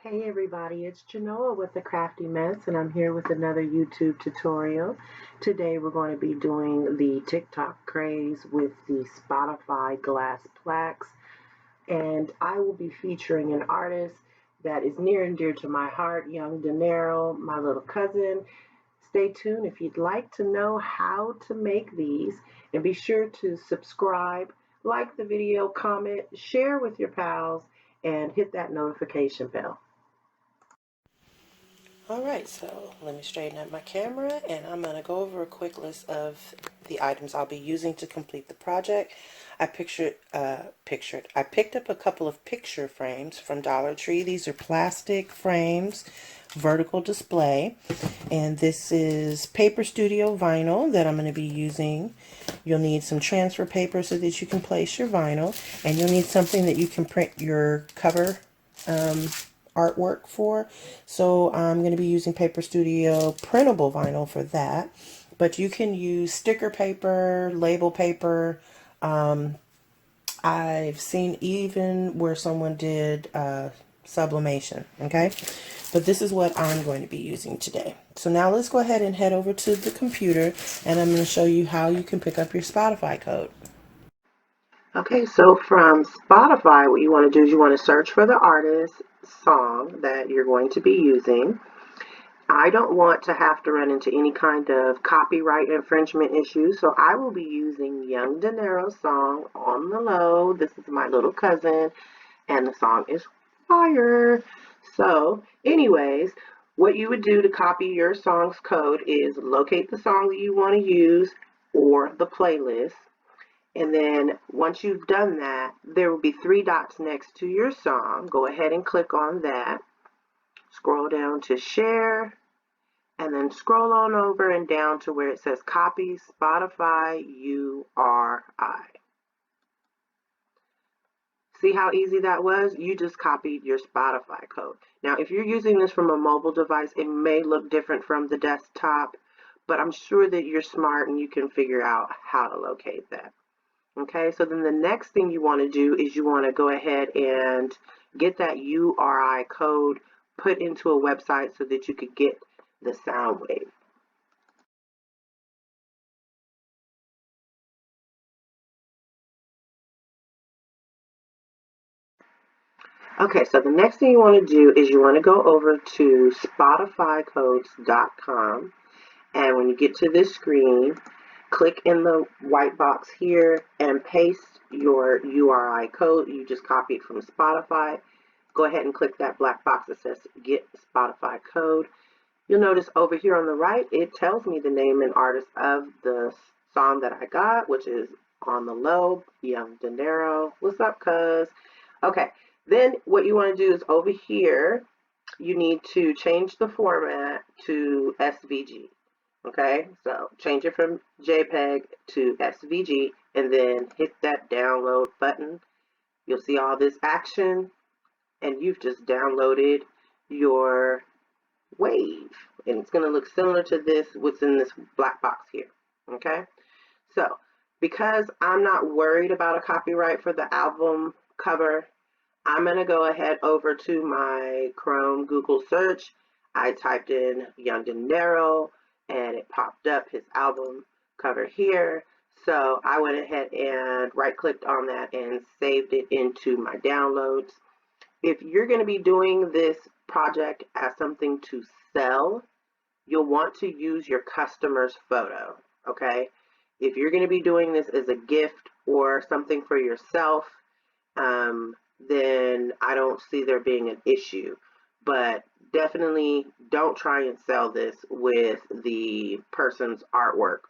Hey everybody, it's Genoa with the Crafty Mess, and I'm here with another YouTube tutorial. Today we're going to be doing the TikTok craze with the Spotify glass plaques, and I will be featuring an artist that is near and dear to my heart, Young Dinero, my little cousin. Stay tuned if you'd like to know how to make these, and be sure to subscribe, like the video, comment, share with your pals, and hit that notification bell. Alright, so let me straighten up my camera and I'm going to go over a quick list of the items I'll be using to complete the project. I picked up a couple of picture frames from Dollar Tree. These are plastic frames, vertical display, and this is Paper Studio vinyl that I'm going to be using. You'll need some transfer paper so that you can place your vinyl, and you'll need something that you can print your cover artwork for. So I'm going to be using Paper Studio printable vinyl for that, but you can use sticker paper, label paper. I've seen even where someone did sublimation. Okay, but this is what I'm going to be using today. So now let's go ahead and head over to the computer, and I'm going to show you how you can pick up your Spotify code. Okay, so from Spotify, what you want to do is you want to search for the artist song that you're going to be using. I don't want to have to run into any kind of copyright infringement issues, so I will be using Young Dinero's song On the Low. This is my little cousin, and the song is Fire. So, anyways, what you would do to copy your song's code is locate the song that you want to use or the playlist. And then once you've done that, there will be three dots next to your song. Go ahead and click on that. Scroll down to share, and then scroll on over and down to where it says copy Spotify URI. See how easy that was? You just copied your Spotify code. Now, if you're using this from a mobile device, it may look different from the desktop, but I'm sure that you're smart and you can figure out how to locate that. Okay, so then the next thing you want to do is you want to go ahead and get that URI code put into a website so that you could get the sound wave. Okay, so the next thing you want to do is you want to go over to spotifycodes.com, and when you get to this screen, click in the white box here and paste your URI code you just copied from Spotify. Go ahead and click that black box that says Get Spotify Code. You'll notice over here on the right, it tells me the name and artist of the song that I got, which is On the Low, Young Dinero. What's up, cuz? Okay, then what you want to do is over here, you need to change the format to SVG. Okay, so change it from JPEG to SVG and then hit that download button. You'll see all this action, and you've just downloaded your wave, and it's going to look similar to this, what's in this black box here. Okay, so because I'm not worried about a copyright for the album cover, I'm going to go ahead over to my Chrome Google search. I typed in Young Dinero and it popped up his album cover here. So I went ahead and right clicked on that and saved it into my downloads. If you're going to be doing this project as something to sell, you'll want to use your customer's photo. Okay, if you're going to be doing this as a gift or something for yourself, then I don't see there being an issue. But definitely don't try and sell this with the person's artwork,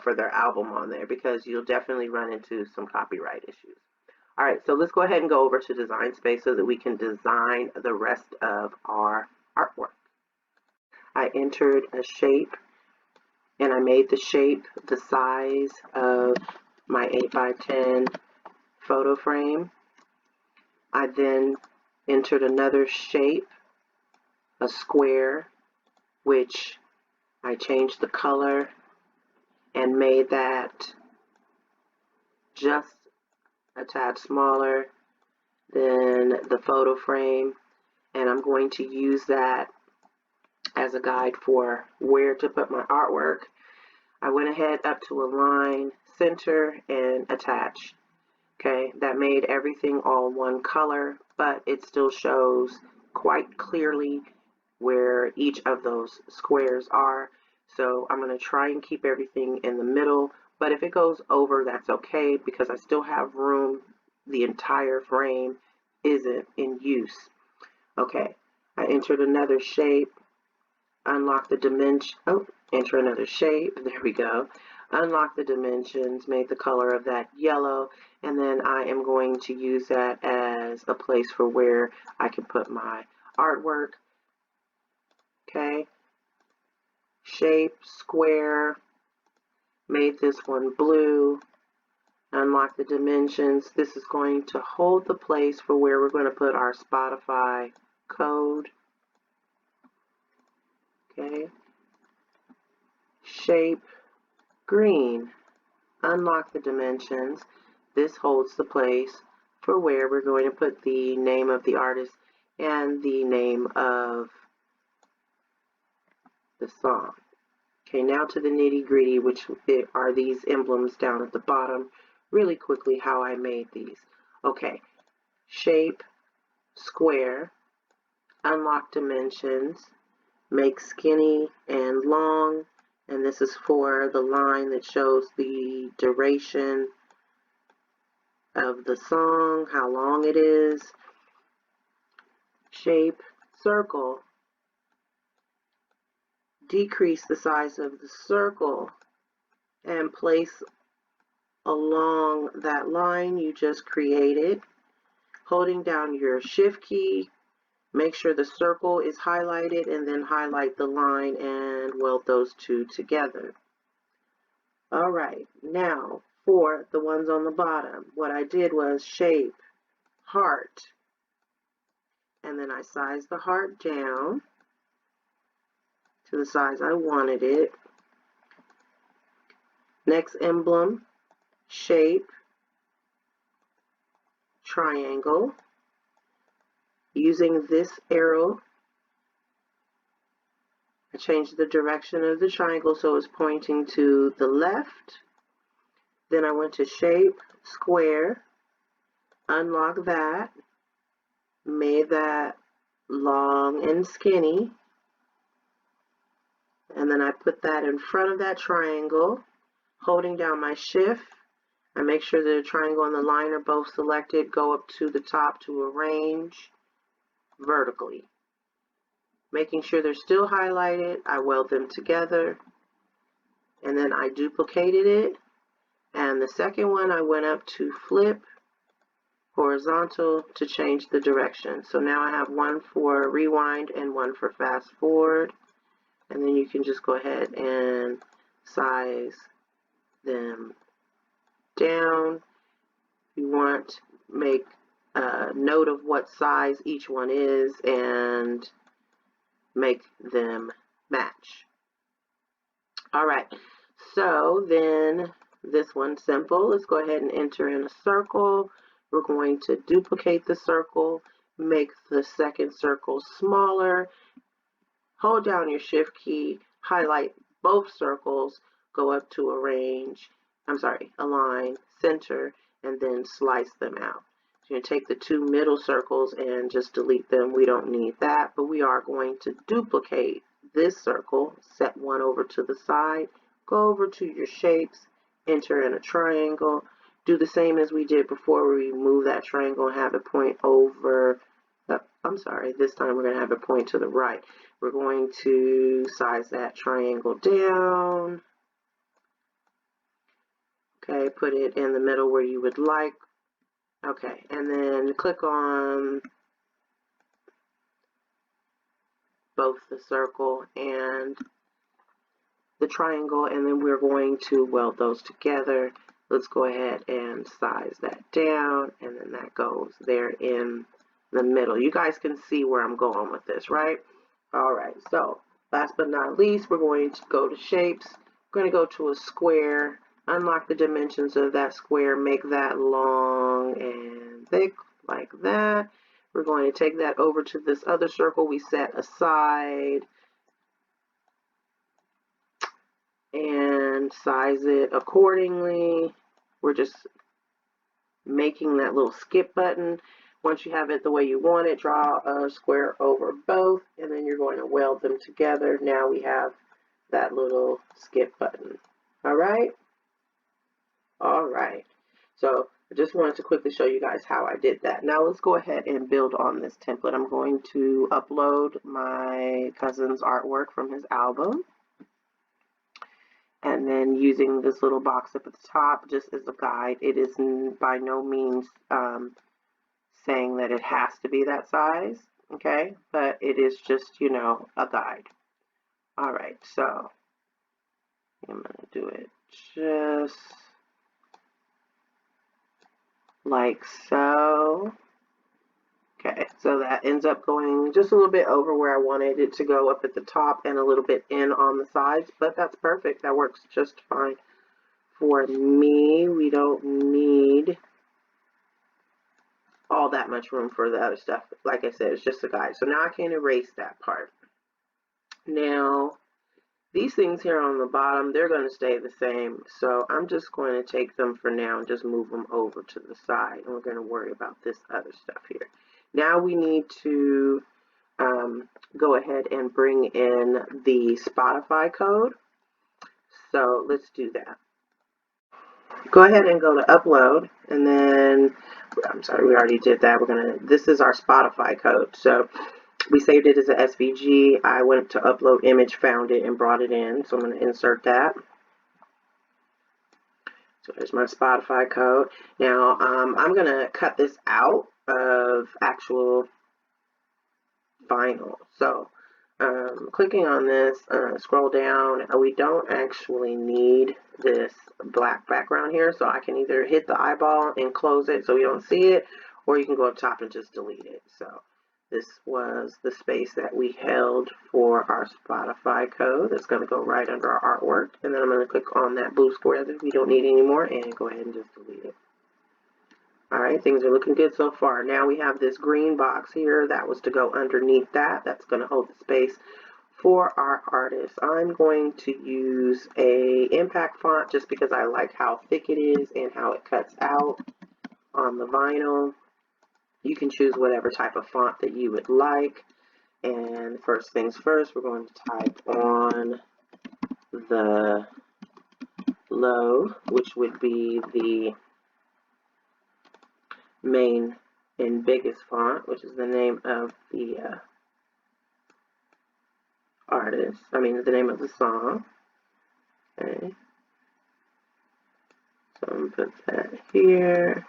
for their album on there, because you'll definitely run into some copyright issues. All right, so let's go ahead and go over to Design Space so that we can design the rest of our artwork. I entered a shape, and I made the shape the size of my 8x10 photo frame. I then entered another shape, a square, which I changed the color and made that just a tad smaller than the photo frame. and I'm going to use that as a guide for where to put my artwork. I went ahead up to align, center, and attach. Okay, that made everything all one color, but it still shows quite clearly where each of those squares are. So I'm going to try and keep everything in the middle, but if it goes over, that's okay because I still have room. The entire frame isn't in use. Okay, I entered another shape, unlock the dimension, enter another shape, there we go. Unlock the dimensions, made the color of that yellow, and then I am going to use that as a place for where I can put my artwork. Okay, shape, square, made this one blue, unlock the dimensions. This is going to hold the place for where we're going to put our Spotify code. Okay, shape, green, unlock the dimensions. This holds the place for where we're going to put the name of the artist and the name of the song. Okay, now to the nitty-gritty, which are these emblems down at the bottom. Really quickly how I made these. Okay, shape, square, unlock dimensions, make skinny and long, and this is for the line that shows the duration of the song, how long it is. Shape, circle, decrease the size of the circle and place along that line you just created, holding down your shift key. Make sure the circle is highlighted and then highlight the line and weld those two together. All right, now for the ones on the bottom, what I did was shape, heart, and then I sized the heart down to the size I wanted it. Next emblem, shape, triangle. Using this arrow, I changed the direction of the triangle so it's pointing to the left. Then I went to shape, square, unlock that, made that long and skinny, and then I put that in front of that triangle, holding down my shift. I make sure the triangle and the line are both selected, go up to the top to arrange vertically. Making sure they're still highlighted, I weld them together, and then I duplicated it, and the second one I went up to flip horizontal to change the direction. So now I have one for rewind and one for fast forward, and then you can just go ahead and size them down. You want to make a note of what size each one is and make them match. All right, so then this one's simple. Let's go ahead and enter in a circle. We're going to duplicate the circle, make the second circle smaller, hold down your shift key, highlight both circles, go up to align, center, and then slice them out. So you're going to take the two middle circles and just delete them. We don't need that, but we are going to duplicate this circle, set one over to the side, go over to your shapes, enter in a triangle, do the same as we did before. We move that triangle and have it point over, this time we're going to have it point to the right. We're going to size that triangle down. Okay, put it in the middle where you would like. Okay, and then click on both the circle and the triangle, and then we're going to weld those together. Let's go ahead and size that down, and then that goes there in the middle. You guys can see where I'm going with this, right? All right, so last but not least, we're going to go to shapes. We're going to go to a square, unlock the dimensions of that square, make that long and thick like that. We're going to take that over to this other circle we set aside and size it accordingly. We're just making that little skip button. Once you have it the way you want it, draw a square over both, and then you're going to weld them together. Now we have that little skip button. All right? All right. So I just wanted to quickly show you guys how I did that. Now let's go ahead and build on this template. I'm going to upload my cousin's artwork from his album. And then using this little box up at the top just as a guide. It is by no means saying that it has to be that size, okay? But it is just, you know, a guide. All right, so I'm going to do it just like so. Okay, so that ends up going just a little bit over where I wanted it to go up at the top and a little bit in on the sides, but that's perfect. That works just fine for me. We don't need all that much room for the other stuff. Like I said, it's just a guide. So now I can erase that part. Now, these things here on the bottom, they're going to stay the same. So I'm just going to take them for now and just move them over to the side. And we're going to worry about this other stuff here. Now we need to go ahead and bring in the Spotify code. So let's do that. Go ahead and go to upload, and then, I'm sorry, we already did that. This is our Spotify code. So we saved it as a SVG. I went to upload image, found it, and brought it in. So I'm going to insert that. So there's my Spotify code. Now I'm going to cut this out of actual vinyl. So clicking on this, scroll down. We don't actually need this black background here, so I can either hit the eyeball and close it so we don't see it, or you can go up top and just delete it. So this was the space that we held for our Spotify code. That's going to go right under our artwork, and then I'm going to click on that blue square that we don't need anymore and go ahead and just delete it. Alright, things are looking good so far. Now we have this green box here. That was to go underneath that. That's going to hold the space for our artist. I'm going to use a impact font just because I like how thick it is and how it cuts out on the vinyl. You can choose whatever type of font that you would like. And first things first, we're going to type on the low, which would be the main and biggest font, which is the name of the artist. I mean, the name of the song. Okay. So I'm going to put that here.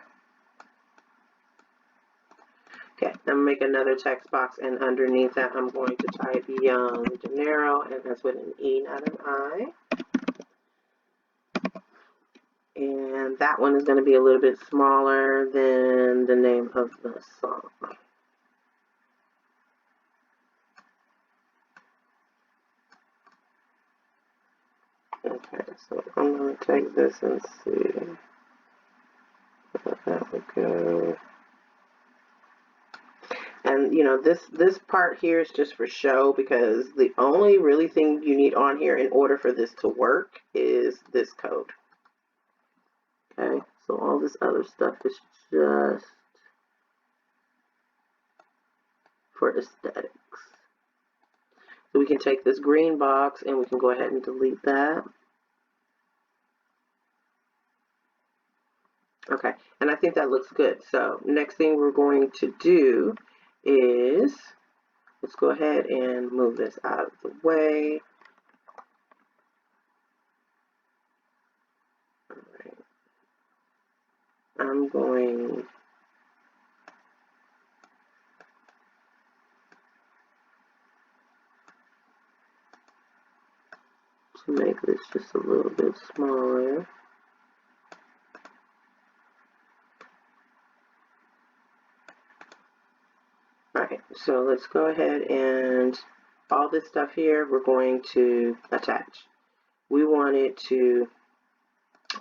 Okay, then I'm make another text box, and underneath that I'm going to type Young De Niro, and that's with an E, not an I. And that one is going to be a little bit smaller than the name of the song. Okay, so I'm going to take this and see where that would go. And you know, this part here is just for show, because the only really thing you need on here in order for this to work is this code. Okay, so all this other stuff is just for aesthetics. So we can take this green box and we can go ahead and delete that. Okay, and I think that looks good. So next thing we're going to do is, let's go ahead and move this out of the way. All right. I'm going to make this just a little bit smaller. Alright, so let's go ahead and all this stuff here we're going to attach. We want it to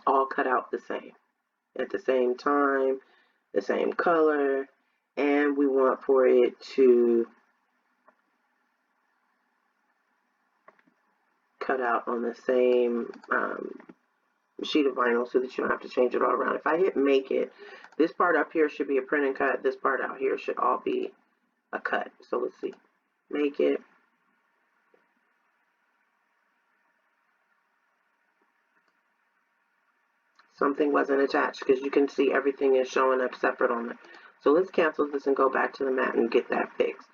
all cut out the same, at the same time, the same color, and we want for it to cut out on the same sheet of vinyl so that you don't have to change it all around. If I hit make it, this part up here should be a print and cut. This part out here should all be a cut. So let's see. Make it. Something wasn't attached because you can see everything is showing up separate on it. So let's cancel this and go back to the mat and get that fixed.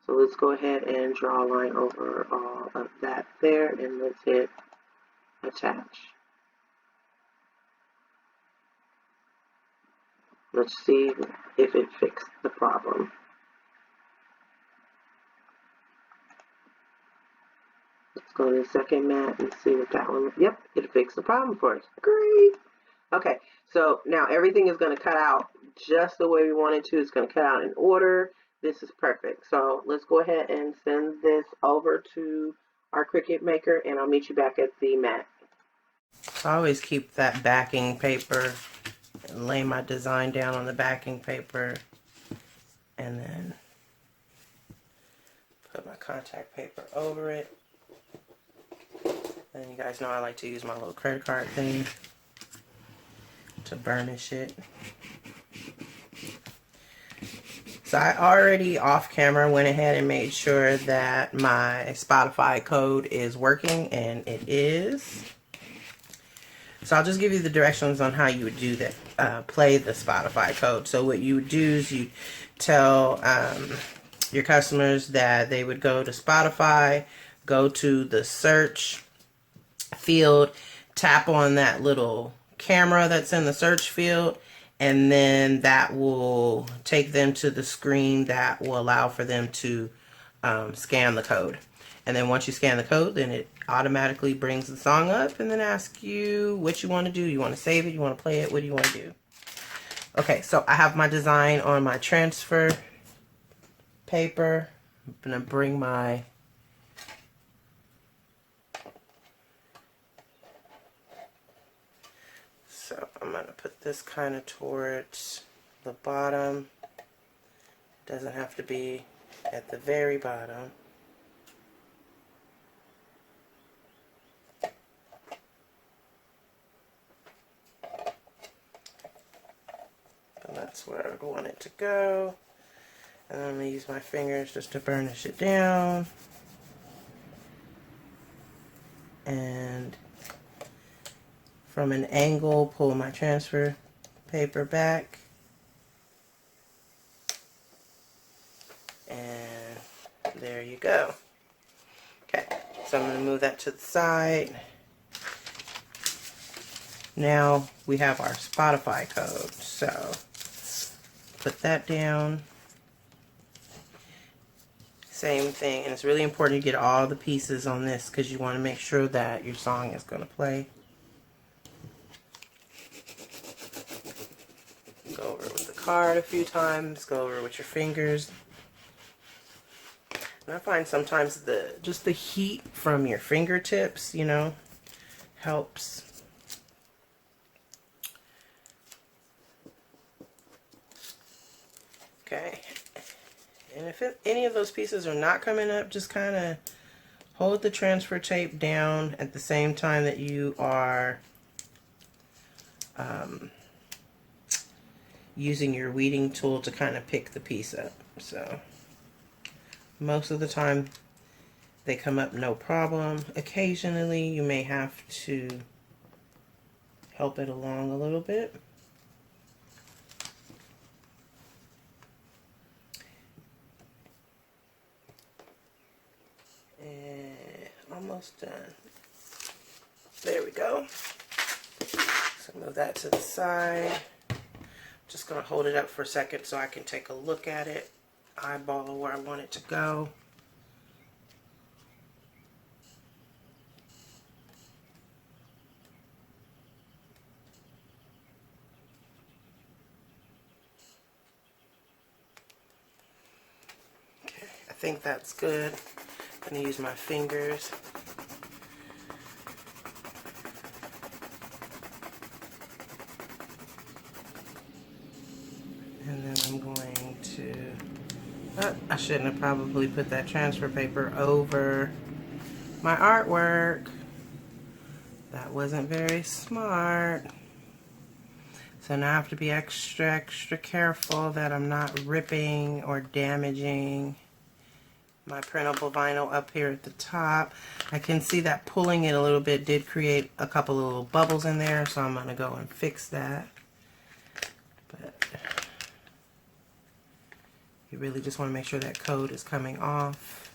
So let's go ahead and draw a line over all of that there, and let's hit attach. Let's see if it fixed the problem. Let's go to the second mat and see what that one, yep, it fixed the problem for us. Great. Okay, so now everything is going to cut out just the way we want it to. It's going to cut out in order. This is perfect. So let's go ahead and send this over to our Cricut maker, and I'll meet you back at the mat. I always keep that backing paper and lay my design down on the backing paper, and then put my contact paper over it. And you guys know I like to use my little credit card thing to burnish it. So I already off camera went ahead and made sure that my Spotify code is working, and it is. So I'll just give you the directions on how you would do that, play the Spotify code. So what you would do is you tell your customers that they would go to Spotify, go to the search field, tap on that little camera that's in the search field, and then that will take them to the screen that will allow for them to scan the code. And then once you scan the code, then it automatically brings the song up and then asks you what you want to do. You want to save it? You want to play it? What do you want to do? Okay, so I have my design on my transfer paper. I'm going to bring my so I'm going to put this kind of towards the bottom. It doesn't have to be at the very bottom. And that's where I would want it to go. And I'm going to use my fingers just to burnish it down. And from an angle, pull my transfer paper back. And there you go. Okay, so I'm going to move that to the side. Now we have our Spotify code. So put that down. Same thing, and it's really important to get all the pieces on this because you want to make sure that your song is going to play. Go over it with the card a few times, go over it with your fingers. And I find sometimes just the heat from your fingertips, you know, helps. Okay. And if any of those pieces are not coming up, just kind of hold the transfer tape down at the same time that you are using your weeding tool to kind of pick the piece up. So most of the time they come up no problem. Occasionally you may have to help it along a little bit. And almost done. There we go. So move that to the side. Just going to hold it up for a second so I can take a look at it, eyeball where I want it to go. Okay, I think that's good. I'm going to use my fingers. And then I'm going to, I shouldn't have probably put that transfer paper over my artwork. That wasn't very smart. So now I have to be extra careful that I'm not ripping or damaging my printable vinyl up here at the top. I can see that pulling it a little bit did create a couple of little bubbles in there, so I'm going to go and fix that. But you really just want to make sure that code is coming off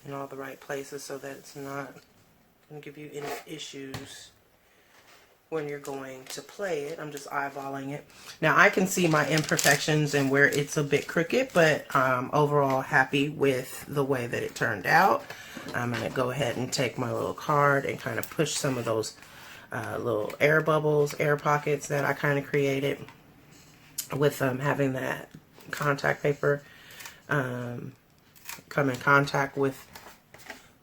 in all the right places so that it's not going to give you any issues when you're going to play it. I'm just eyeballing it. Now I can see my imperfections and where it's a bit crooked, but I'm overall happy with the way that it turned out. I'm going to go ahead and take my little card and kind of push some of those little air bubbles, air pockets that I kind of created with having that contact paper come in contact with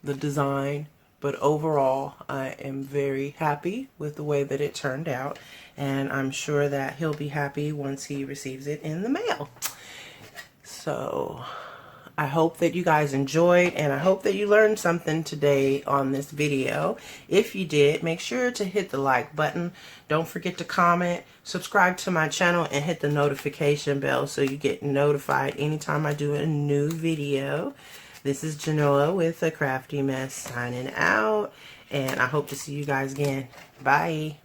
the design. But overall, I am very happy with the way that it turned out, and I'm sure that he'll be happy once he receives it in the mail. So I hope that you guys enjoyed, and I hope that you learned something today on this video. If you did, make sure to hit the like button. Don't forget to comment, subscribe to my channel, and hit the notification bell so you get notified anytime I do a new video. This is Genoa with A Crafty Mess signing out, and I hope to see you guys again. Bye.